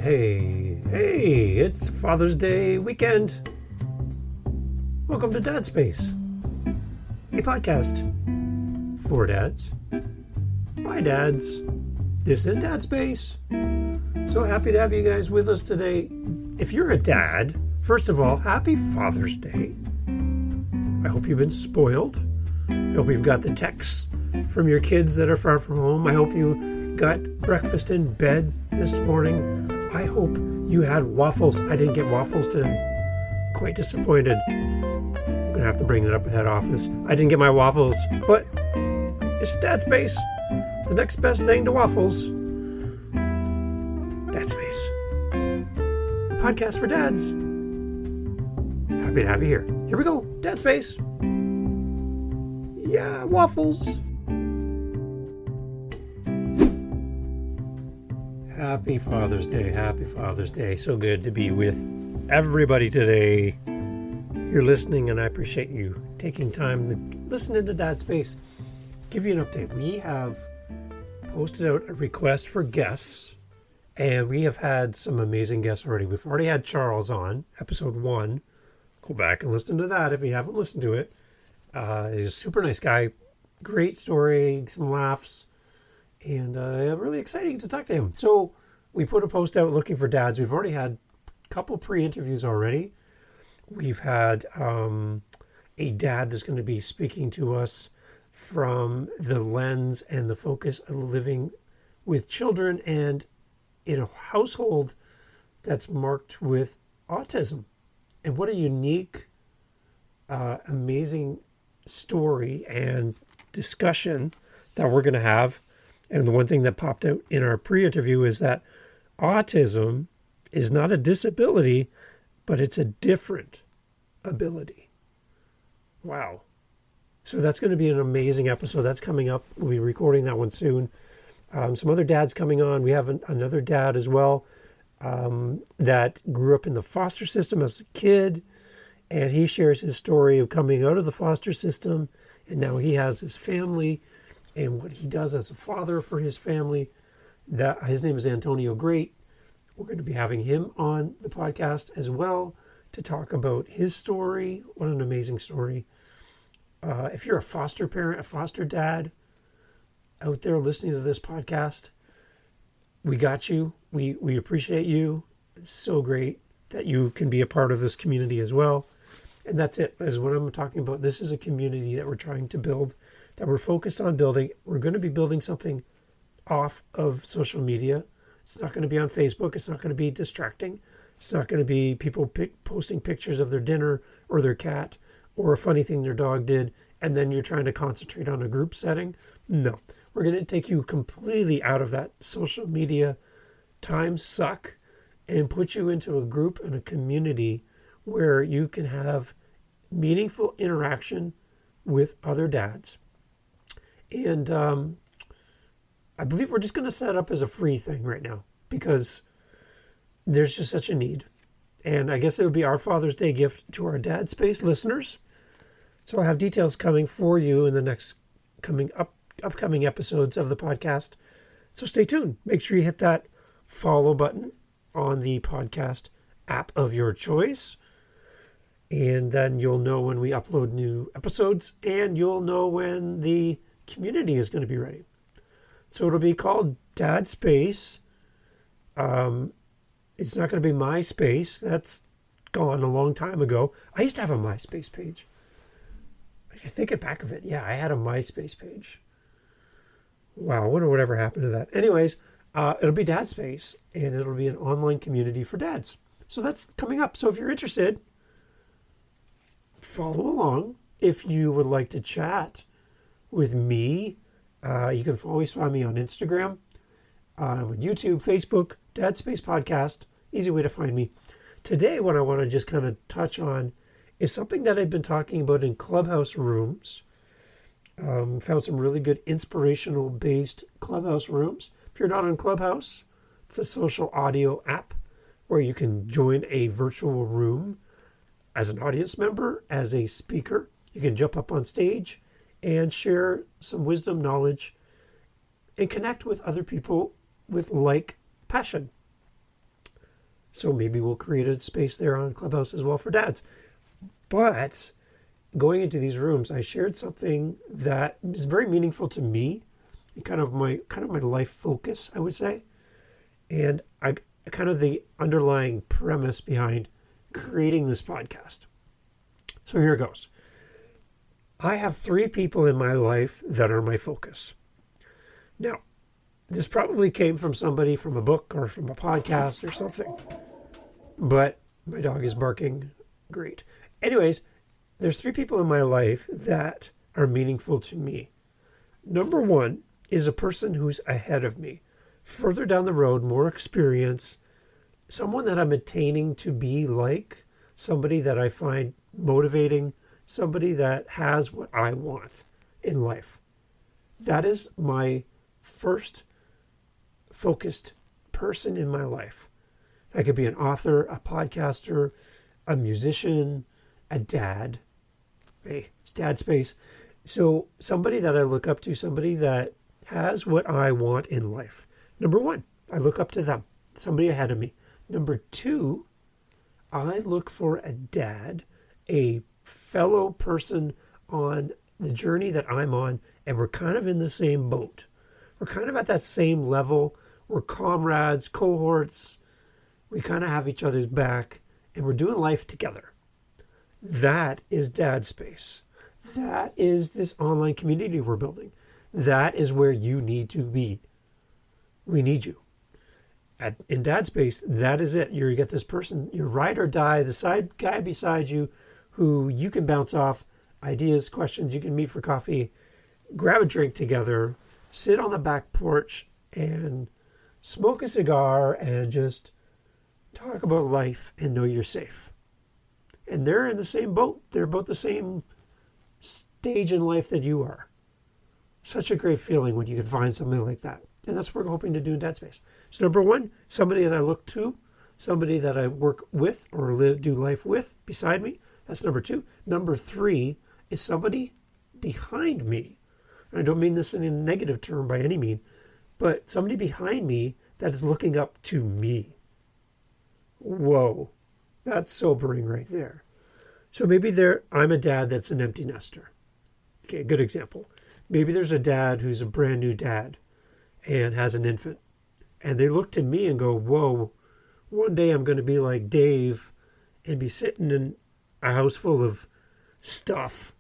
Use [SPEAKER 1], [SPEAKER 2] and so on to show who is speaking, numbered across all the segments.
[SPEAKER 1] Hey, it's Father's Day weekend. Welcome to Dad Space, a podcast for dads, by dads. This is Dad Space. So happy to have you guys with us today. If you're a dad, first of all, happy Father's Day. I hope you've been spoiled. I hope you've got the texts from your kids that are far from home. I hope you got breakfast in bed this morning. I hope you had waffles. I didn't get waffles today. Quite disappointed. I'm going to have to bring that up at head office. I didn't get my waffles, but it's Dad Space. The next best thing to waffles. Dad Space. A podcast for dads. Happy to have you here. Here we go. Dad Space. Yeah, waffles. Happy Father's Day. Happy Father's Day. So good to be with everybody today. You're listening, and I appreciate you taking time to listen into Dad Space. Give you an update. We have posted out a request for guests, and we have had some amazing guests already. We've already had Charles on, episode 1. Go back and listen to that if you haven't listened to it. He's a super nice guy. Great story, some laughs, and really exciting to talk to him. So we put a post out looking for dads. We've already had a couple pre-interviews already. We've had a dad that's going to be speaking to us from the lens and the focus of living with children and in a household that's marked with autism. And what a unique, amazing story and discussion that we're going to have. And the one thing that popped out in our pre-interview is that autism is not a disability, but it's a different ability. Wow. So that's going to be an amazing episode. That's coming up. We'll be recording that one soon. Some other dads coming on. We have another dad as well that grew up in the foster system as a kid. And he shares his story of coming out of the foster system. And now he has his family and what he does as a father for his family. His name is Antonio Great. We're going to be having him on the podcast as well to talk about his story. What an amazing story. If you're a foster parent, a foster dad out there listening to this podcast, we got you. We appreciate you. It's so great that you can be a part of this community as well. And that's it. That's what I'm talking about. This is a community that we're trying to build, that we're focused on building. We're going to be building something off of social media. It's not going to be on Facebook. It's not going to be distracting. It's not going to be people posting pictures of their dinner or their cat or a funny thing their dog did, and then you're trying to concentrate on a group setting. No, we're going to take you completely out of that social media time suck and put you into a group and a community where you can have meaningful interaction with other dads. And I believe we're just going to set it up as a free thing right now because there's just such a need. And I guess it would be our Father's Day gift to our Dad Space listeners. So I'll have details coming for you in the next upcoming episodes of the podcast. So stay tuned. Make sure you hit that follow button on the podcast app of your choice. And then you'll know when we upload new episodes, and you'll know when the community is going to be ready. So it'll be called Dad Space. It's not going to be MySpace. That's gone a long time ago. I used to have a MySpace page. I think back of it. Yeah, I had a MySpace page. Wow, I wonder whatever happened to that. Anyways, it'll be Dad Space, and it'll be an online community for dads. So that's coming up. So if you're interested, follow along. If you would like to chat with me, you can always find me on Instagram, on YouTube, Facebook, Dad Space Podcast. Easy way to find me. Today, what I want to just kind of touch on is something that I've been talking about in Clubhouse rooms. Found some really good inspirational-based Clubhouse rooms. If you're not on Clubhouse, it's a social audio app where you can join a virtual room as an audience member, as a speaker. You can jump up on stage and share some wisdom, knowledge, and connect with other people with like passion. So maybe we'll create a space there on Clubhouse as well for dads. But going into these rooms, I shared something that is very meaningful to me, kind of my life focus, I would say. And I kind of the underlying premise behind creating this podcast. So here it goes. I have 3 people in my life that are my focus. Now, this probably came from somebody from a book or from a podcast or something. But my dog is barking. Great. Anyways, there's 3 people in my life that are meaningful to me. Number 1 is a person who's ahead of me, further down the road, more experience, someone that I'm attaining to be like, somebody that I find motivating, somebody that has what I want in life. That is my first focused person in my life. That could be an author, a podcaster, a musician, a dad. Hey, it's dad space. So somebody that I look up to, somebody that has what I want in life. Number 1, I look up to them, somebody ahead of me. Number 2, I look for a dad, a fellow person on the journey that I'm on, and we're kind of in the same boat. We're kind of at that same level. We're comrades, cohorts. We kind of have each other's back, and we're doing life together. That is dad space. That is this online community we're building. That is where you need to be. We need you. In dad space, that is it. You get this person, your ride or die, the side guy beside you who you can bounce off ideas, questions. You can meet for coffee, grab a drink together, sit on the back porch and smoke a cigar and just talk about life and know you're safe. And they're in the same boat. They're both the same stage in life that you are. Such a great feeling when you can find something like that. And that's what we're hoping to do in Dad Space. So number 1, somebody that I look to, somebody that I work with or do life with beside me. That's number 2. Number 3 is somebody behind me. And I don't mean this in a negative term by any means, but somebody behind me that is looking up to me. Whoa, that's sobering right there. So maybe I'm a dad that's an empty nester. Okay, good example. Maybe there's a dad who's a brand new dad and has an infant. And they look to me and go, whoa, one day I'm going to be like Dave and be sitting in a house full of stuff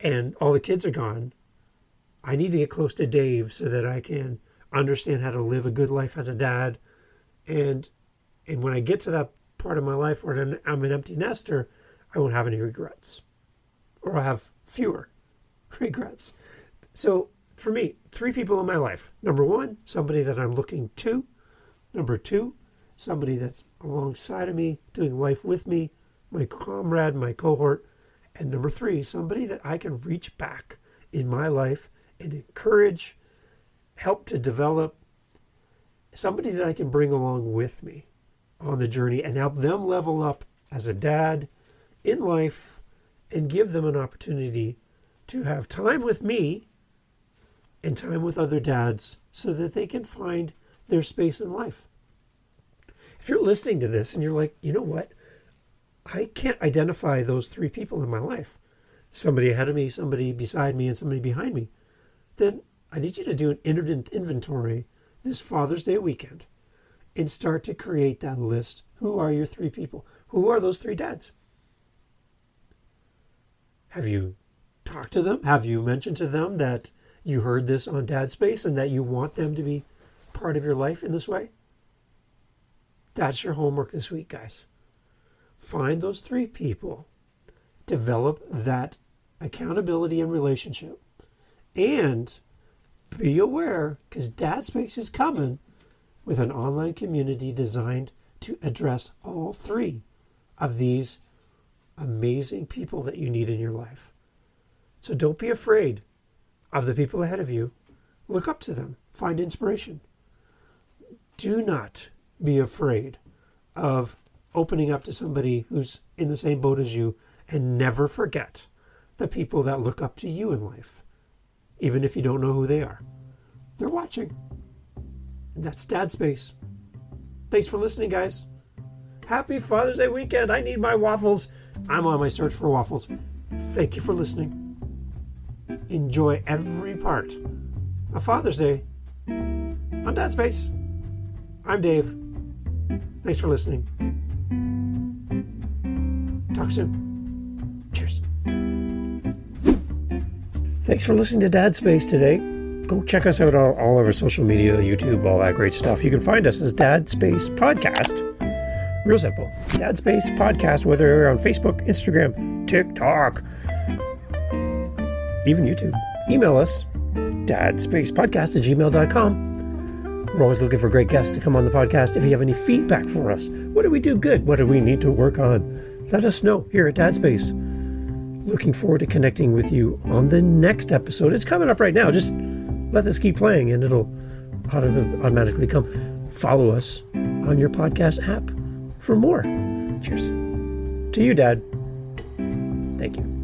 [SPEAKER 1] and all the kids are gone. I need to get close to Dave so that I can understand how to live a good life as a dad. And when I get to that part of my life where I'm an empty nester, I won't have any regrets. Or I'll have fewer regrets. So for me, 3 people in my life. Number 1, somebody that I'm looking to. Number 2, somebody that's alongside of me, doing life with me, my comrade, my cohort. And number 3, somebody that I can reach back in my life and encourage, help to develop, somebody that I can bring along with me on the journey and help them level up as a dad in life and give them an opportunity to have time with me and time with other dads so that they can find their space in life. If you're listening to this and you're like, you know what? I can't identify those 3 people in my life. Somebody ahead of me, somebody beside me, and somebody behind me. Then I need you to do an inventory this Father's Day weekend and start to create that list. Who are your 3 people? Who are those 3 dads? Have you talked to them? Have you mentioned to them that you heard this on Dad Space and that you want them to be part of your life in this way? That's your homework this week, guys. Find those 3 people. Develop that accountability and relationship. And be aware, because Dad Space is coming with an online community designed to address all 3 of these amazing people that you need in your life. So don't be afraid of the people ahead of you. Look up to them. Find inspiration. Do not be afraid of opening up to somebody who's in the same boat as you, and never forget the people that look up to you in life, even if you don't know who they are. They're watching. And that's Dad Space. Thanks for listening, guys. Happy Father's Day weekend. I need my waffles. I'm on my search for waffles. Thank you for listening. Enjoy every part of Father's Day on Dad Space. I'm Dave. Thanks for listening. Talk soon. Cheers. Thanks for listening to Dad Space today. Go check us out on all of our social media, YouTube, all that great stuff. You can find us as Dad Space Podcast. Real simple. Dad Space Podcast, whether you're on Facebook, Instagram, TikTok, even YouTube. Email us, dadspacepodcast@gmail.com. We're always looking for great guests to come on the podcast. If you have any feedback for us, what do we do good? What do we need to work on? Let us know here at Dad Space. Looking forward to connecting with you on the next episode. It's coming up right now. Just let this keep playing and it'll automatically come. Follow us on your podcast app for more. Cheers. To you, Dad. Thank you.